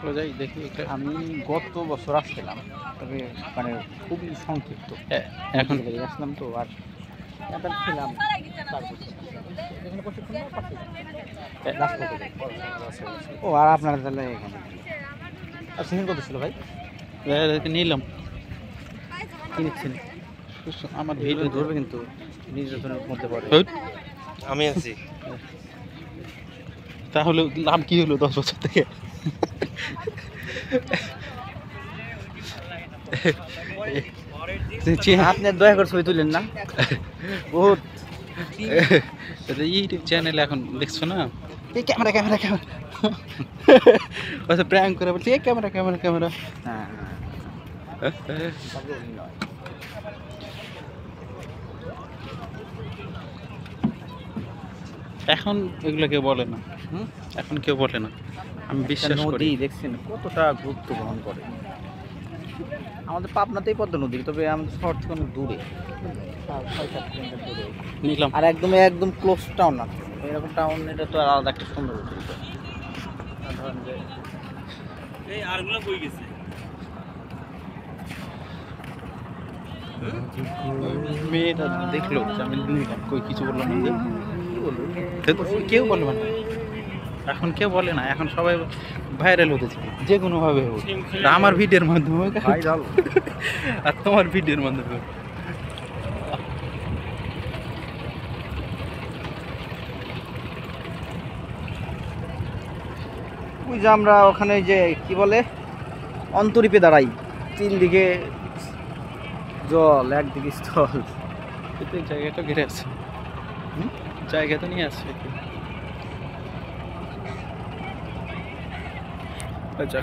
চলো যাই দেখি। আমি গত বছর আসছিলাম, তবে মানে খুবই সংক্ষিপ্ত। এখন আসলাম তো, আর এটা ছিলাম 4 বছর। এখানে প্রশিক্ষণ নেওয়ার পাশে। ও, আর আপনারা তাহলে এখানে আর সেখানে কত ছিল ভাই? নিলাম। কি নিচ্ছেন? আমার ভিডিও ভিডিও ধরবে কিন্তু নির্যাতনের মধ্যে পড়ে। আমি আছি। তাহলে লাভ কি হলো 10 বছর থেকে? আপনি দয়া করে ছবি তুলেন না, বহুত ইউটিউব চ্যানেলে এখন দেখছো না, এই ক্যামেরা ক্যামেরা ক্যামেরা। আচ্ছা প্র্যাঙ্ক করে বলছি এই ক্যামেরা ক্যামেরা ক্যামেরা। হ্যাঁ, এখন এগুলো কেউ বলে না, এখন কেউ বলে না, আমি বিশ্বাস করি। নদী দেখছেন কতটা গুরুত্ব বহন করে। আমাদের পাবনাতেই পদ্মা নদী, তবে আমাদের শহর থেকে অনেক দূরে, 6-7 কিলোমিটার দূরে। নিলাম। আর একদম একদম ক্লোজ টাউন না, এরকম টাউন, এটা তো আলাদা একটা সুন্দর অতিরিক্ত। ধরেন যে এই আরগুলো কই গেছে? মেয়েটা দেখলো যে আমি নিলাম, কই কিছু বললো না। কেউ বলবে না, এখন কেউ বলে না, এখন সবাই ভাইরাল হতে চায় যে কোনোভাবে হোক। আমার ভিডিওর মাধ্যমে হোক, ভাইরাল। আর তোমার ভিডিওর মাধ্যমে হোক। ওই যে আমরা ওখানে যে কি বলে অন্তরীপে দাঁড়াই, 3 দিকে জল, একদিকে স্থল। কিন্তু এই জায়গাটা ঘিরে আছে, জায়গা তো নিয়ে আসছে। আচ্ছা।